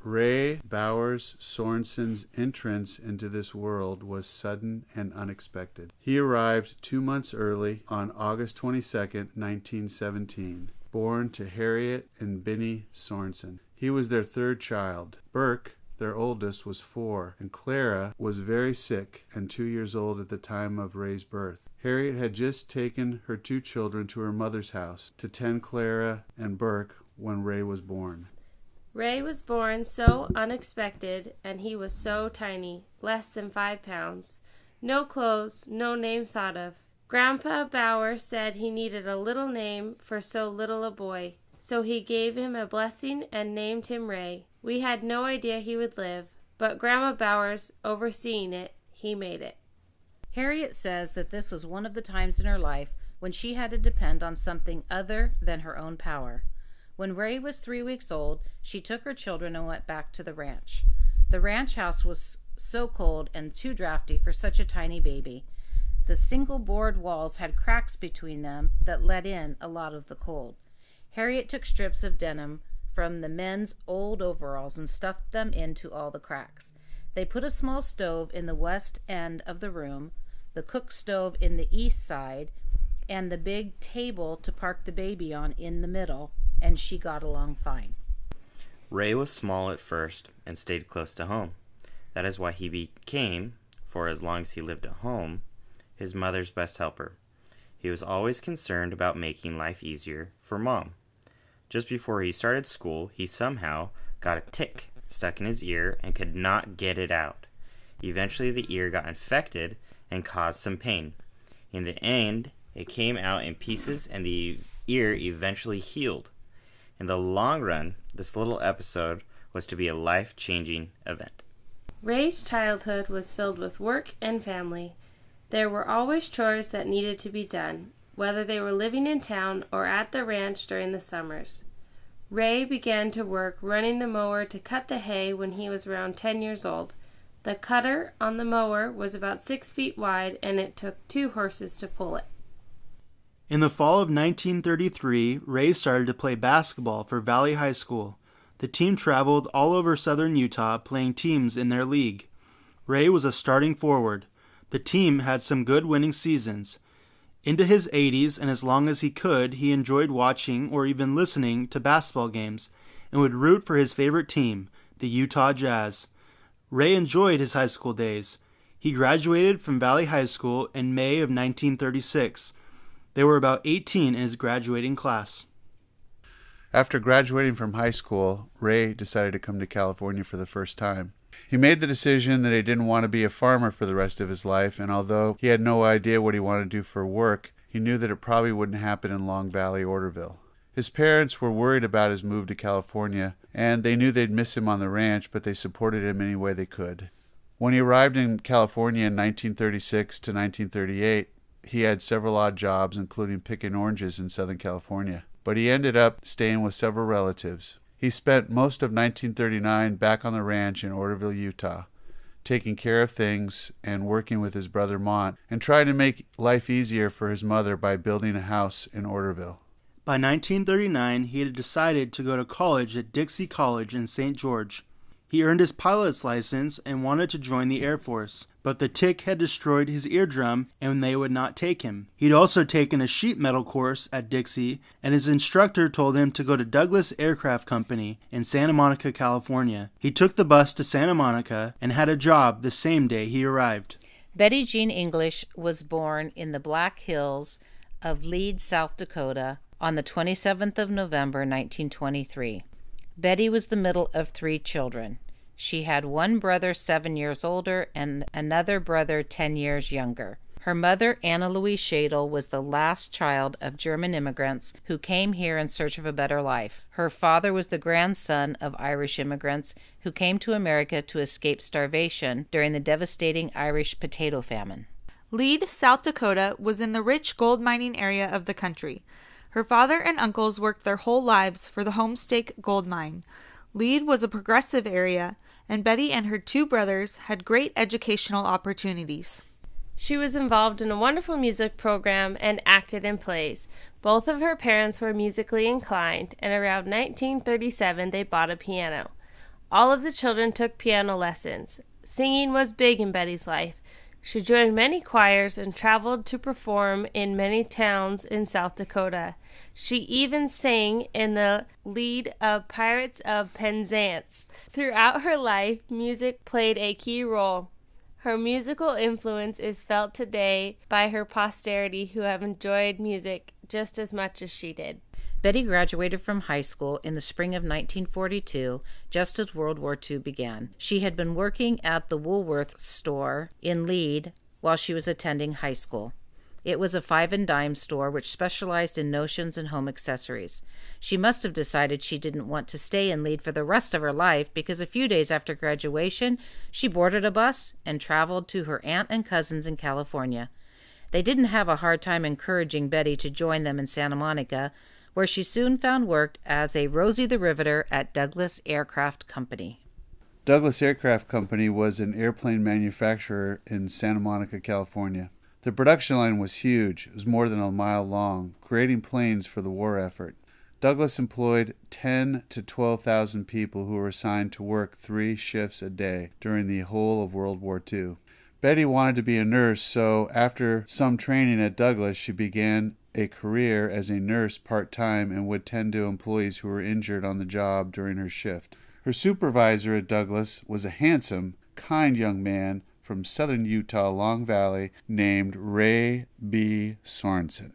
Ray Bowers Sorensen's entrance into this world was sudden and unexpected. He arrived 2 months early on August 22nd, 1917, born to Harriet and Benny Sorensen. He was their third child. Burke, their oldest, was 4, and Clara was very sick and 2 years old at the time of Ray's birth. Harriet had just taken her 2 children to her mother's house to tend Clara and Burke when Ray was born. Ray was born so unexpected, and he was so tiny, less than 5 pounds. No clothes, no name thought of. Grandpa Bauer said he needed a little name for so little a boy, so he gave him a blessing and named him Ray. We had no idea he would live, but Grandma Bowers, overseeing it, he made it. Harriet says that this was one of the times in her life when she had to depend on something other than her own power. When Ray was 3 weeks old, she took her children and went back to the ranch. The ranch house was so cold and too drafty for such a tiny baby. The single board walls had cracks between them that let in a lot of the cold. Harriet took strips of denim from the men's old overalls and stuffed them into all the cracks. They put a small stove in the west end of the room, the cook stove in the east side, and the big table to park the baby on in the middle, and she got along fine. Ray was small at first and stayed close to home. That is why he became, for as long as he lived at home, his mother's best helper. He was always concerned about making life easier for Mom. Just before he started school, he somehow got a tick stuck in his ear and could not get it out. Eventually the ear got infected and caused some pain. In the end, it came out in pieces and the ear eventually healed. In the long run, this little episode was to be a life-changing event. Ray's childhood was filled with work and family. There were always chores that needed to be done, whether they were living in town or at the ranch during the summers. Ray began to work running the mower to cut the hay when he was around 10 years old. The cutter on the mower was about 6 feet wide, and it took 2 horses to pull it. In the fall of 1933, Ray started to play basketball for Valley High School. The team traveled all over southern Utah playing teams in their league. Ray was a starting forward. The team had some good winning seasons. Into his 80s and as long as he could, he enjoyed watching or even listening to basketball games and would root for his favorite team, the Utah Jazz. Ray enjoyed his high school days. He graduated from Valley High School in May of 1936. There were about 18 in his graduating class. After graduating from high school, Ray decided to come to California for the first time. He made the decision that he didn't want to be a farmer for the rest of his life, and although he had no idea what he wanted to do for work, he knew that it probably wouldn't happen in Long Valley, Orderville. His parents were worried about his move to California, and they knew they'd miss him on the ranch, but they supported him any way they could. When he arrived in California in 1936 to 1938, he had several odd jobs, including picking oranges in Southern California. But he ended up staying with several relatives. He spent most of 1939 back on the ranch in Orderville, Utah, taking care of things and working with his brother Mont, and trying to make life easier for his mother by building a house in Orderville. By 1939, he had decided to go to college at Dixie College in St. George. He earned his pilot's license and wanted to join the Air Force, but the tick had destroyed his eardrum and they would not take him. He'd also taken a sheet metal course at Dixie, and his instructor told him to go to Douglas Aircraft Company in Santa Monica, California. He took the bus to Santa Monica and had a job the same day he arrived. Betty Jean English was born in the Black Hills of Lead, South Dakota on the 27th of November, 1923. Betty was the middle of 3 children. She had one brother 7 years older and another brother 10 years younger. Her mother, Anna Louise Shadle, was the last child of German immigrants who came here in search of a better life. Her father was the grandson of Irish immigrants who came to America to escape starvation during the devastating Irish potato famine. Lead, South Dakota, was in the rich gold mining area of the country. Her father and uncles worked their whole lives for the Homestake gold mine. Lead was a progressive area, and Betty and her 2 brothers had great educational opportunities. She was involved in a wonderful music program and acted in plays. Both of her parents were musically inclined, and around 1937 they bought a piano. All of the children took piano lessons. Singing was big in Betty's life. She joined many choirs and traveled to perform in many towns in South Dakota. She even sang in the lead of Pirates of Penzance. Throughout her life, music played a key role. Her musical influence is felt today by her posterity who have enjoyed music just as much as she did. Betty graduated from high school in the spring of 1942, just as World War II began. She had been working at the Woolworth store in Lead while she was attending high school. It was a 5 and dime store which specialized in notions and home accessories. She must have decided she didn't want to stay in Lead for the rest of her life because a few days after graduation, she boarded a bus and traveled to her aunt and cousins in California. They didn't have a hard time encouraging Betty to join them in Santa Monica, where she soon found work as a Rosie the Riveter at Douglas Aircraft Company. Douglas Aircraft Company was an airplane manufacturer in Santa Monica, California. The production line was huge. It was more than a mile long, creating planes for the war effort. Douglas employed 10 to 12,000 people who were assigned to work 3 shifts a day during the whole of World War II. Betty wanted to be a nurse, so after some training at Douglas, she began a career as a nurse part-time and would tend to employees who were injured on the job during her shift. Her supervisor at Douglas was a handsome, kind young man from southern Utah, Long Valley, named Ray B. Sorensen.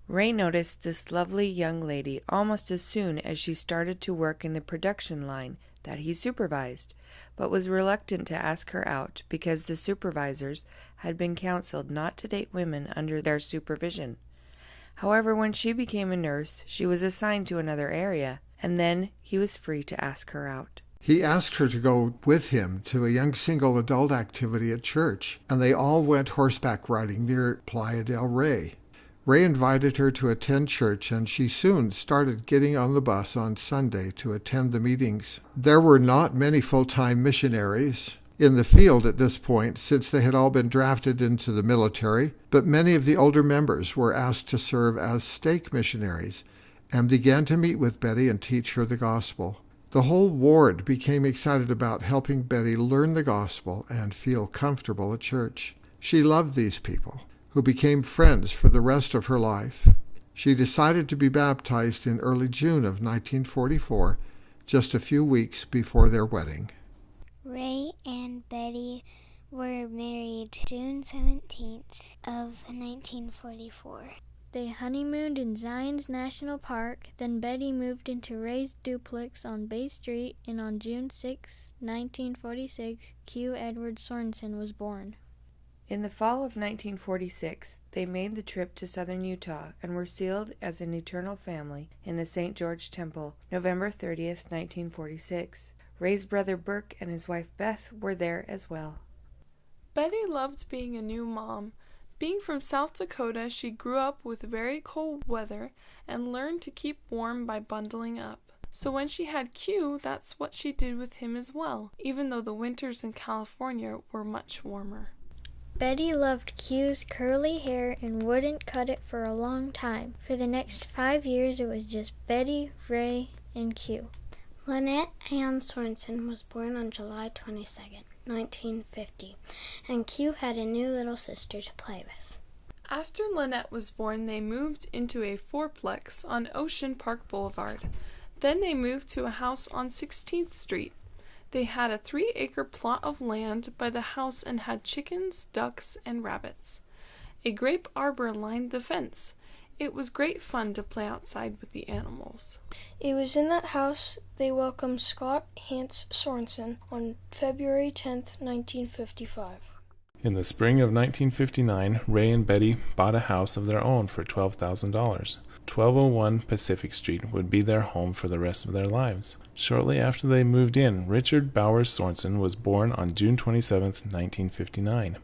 Ray noticed this lovely young lady almost as soon as she started to work in the production line that he supervised, but was reluctant to ask her out because the supervisors had been counseled not to date women under their supervision. However, when she became a nurse, she was assigned to another area, and then he was free to ask her out. He asked her to go with him to a young single adult activity at church, and they all went horseback riding near Playa del Rey. Ray invited her to attend church, and she soon started getting on the bus on Sunday to attend the meetings. There were not many full-time missionaries in the field at this point, since they had all been drafted into the military, but many of the older members were asked to serve as stake missionaries and began to meet with Betty and teach her the gospel. The whole ward became excited about helping Betty learn the gospel and feel comfortable at church. She loved these people, who became friends for the rest of her life. She decided to be baptized in early June of 1944, just a few weeks before their wedding. Ray and Betty were married June 17th of 1944. They honeymooned in Zions National Park, then Betty moved into Ray's duplex on Bay Street, and on June 6, 1946, Q. Edward Sorensen was born. In the fall of 1946, they made the trip to southern Utah and were sealed as an eternal family in the St. George Temple, November 30th, 1946. Ray's brother Burke and his wife Beth were there as well. Betty loved being a new mom. Being from South Dakota, she grew up with very cold weather and learned to keep warm by bundling up. So when she had Q, that's what she did with him as well, even though the winters in California were much warmer. Betty loved Q's curly hair and wouldn't cut it for a long time. For the next 5 years, it was just Betty, Ray, and Q. Lynette Ann Sorensen was born on July 22nd, 1950, and Q had a new little sister to play with. After Lynette was born, they moved into a fourplex on Ocean Park Boulevard. Then they moved to a house on 16th Street. They had a 3-acre plot of land by the house and had chickens, ducks, and rabbits. A grape arbor lined the fence. It was great fun to play outside with the animals. It was in that house they welcomed Scott Hance Sorensen on February 10, 1955. In the spring of 1959, Ray and Betty bought a house of their own for $12,000. 1201 Pacific Street would be their home for the rest of their lives. Shortly after they moved in, Richard Bowers Sorensen was born on June 27, 1959.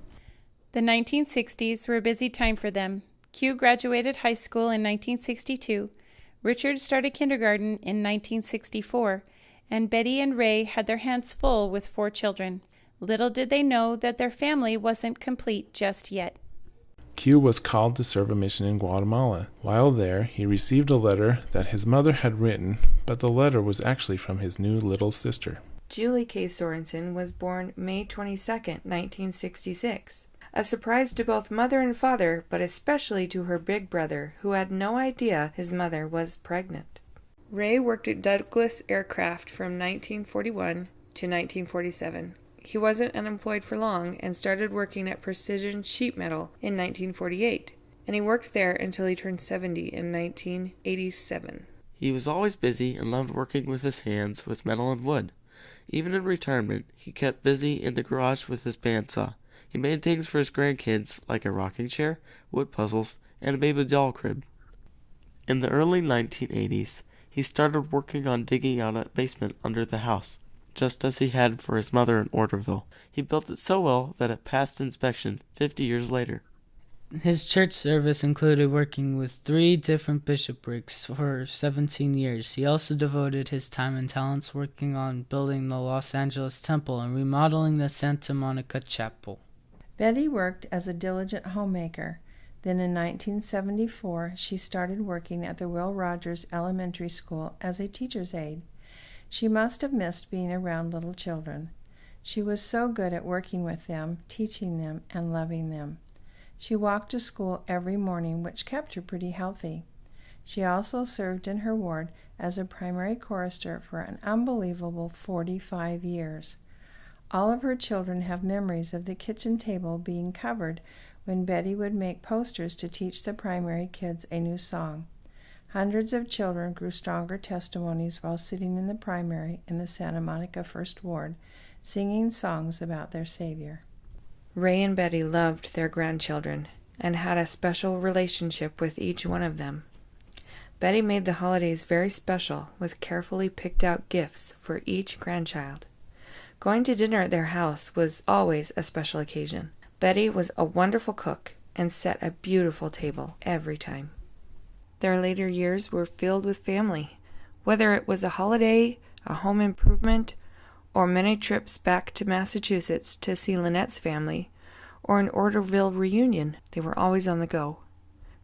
The 1960s were a busy time for them. Q graduated high school in 1962, Richard started kindergarten in 1964, and Betty and Ray had their hands full with 4 children. Little did they know that their family wasn't complete just yet. Q was called to serve a mission in Guatemala. While there, he received a letter that his mother had written, but the letter was actually from his new little sister. Julie K. Sorensen was born May 22, 1966. A surprise to both mother and father, but especially to her big brother, who had no idea his mother was pregnant. Ray worked at Douglas Aircraft from 1941 to 1947. He wasn't unemployed for long and started working at Precision Sheet Metal in 1948, and he worked there until he turned 70 in 1987. He was always busy and loved working with his hands with metal and wood. Even in retirement, he kept busy in the garage with his bandsaw. He made things for his grandkids, like a rocking chair, wood puzzles, and a baby doll crib. In the early 1980s, he started working on digging out a basement under the house, just as he had for his mother in Orderville. He built it so well that it passed inspection 50 years later. His church service included working with 3 different bishoprics for 17 years. He also devoted his time and talents working on building the Los Angeles Temple and remodeling the Santa Monica Chapel. Betty worked as a diligent homemaker. Then in 1974, she started working at the Will Rogers Elementary School as a teacher's aide. She must have missed being around little children. She was so good at working with them, teaching them, and loving them. She walked to school every morning, which kept her pretty healthy. She also served in her ward as a primary chorister for an unbelievable 45 years. All of her children have memories of the kitchen table being covered when Betty would make posters to teach the primary kids a new song. Hundreds of children grew stronger testimonies while sitting in the primary in the Santa Monica First Ward, singing songs about their Savior. Ray and Betty loved their grandchildren and had a special relationship with each one of them. Betty made the holidays very special with carefully picked out gifts for each grandchild. Going to dinner at their house was always a special occasion. Betty was a wonderful cook and set a beautiful table every time. Their later years were filled with family, whether it was a holiday, a home improvement, or many trips back to Massachusetts to see Lynette's family, or an Orderville reunion. They were always on the go.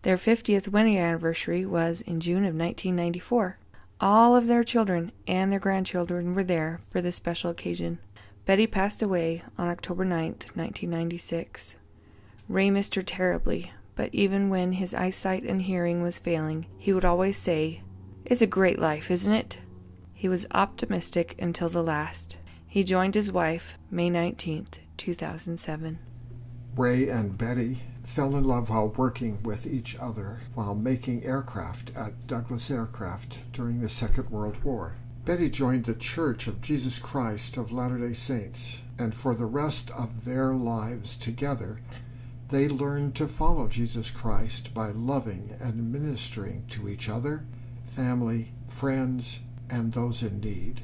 Their 50th wedding anniversary was in June of 1994. All of their children and their grandchildren were there for this special occasion. Betty passed away on October 9th, 1996. Ray missed her terribly, but even when his eyesight and hearing was failing, he would always say, "It's a great life, isn't it?" He was optimistic until the last. He joined his wife May 19th, 2007. Ray and Betty fell in love while working with each other while making aircraft at Douglas Aircraft during the Second World War. Betty joined the Church of Jesus Christ of Latter-day Saints, and for the rest of their lives together, they learned to follow Jesus Christ by loving and ministering to each other, family, friends, and those in need.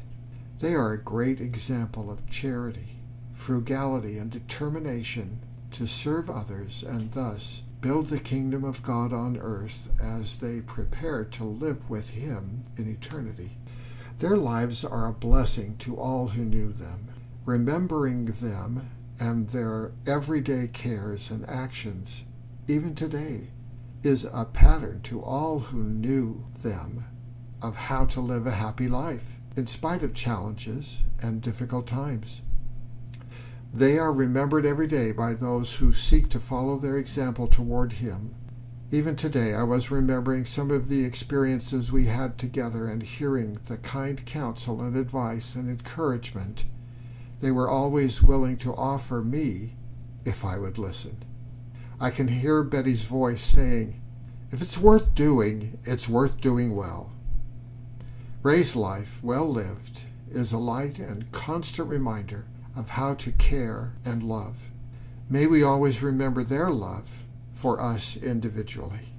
They are a great example of charity, frugality, and determination to serve others and thus build the kingdom of God on earth as they prepare to live with Him in eternity. Their lives are a blessing to all who knew them. Remembering them and their everyday cares and actions, even today, is a pattern to all who knew them of how to live a happy life in spite of challenges and difficult times. They are remembered every day by those who seek to follow their example toward Him. Even today, I was remembering some of the experiences we had together and hearing the kind counsel and advice and encouragement they were always willing to offer me if I would listen. I can hear Betty's voice saying, "If it's worth doing, it's worth doing well." Ray's life, well lived, is a light and constant reminder of how to care and love. May we always remember their love for us individually.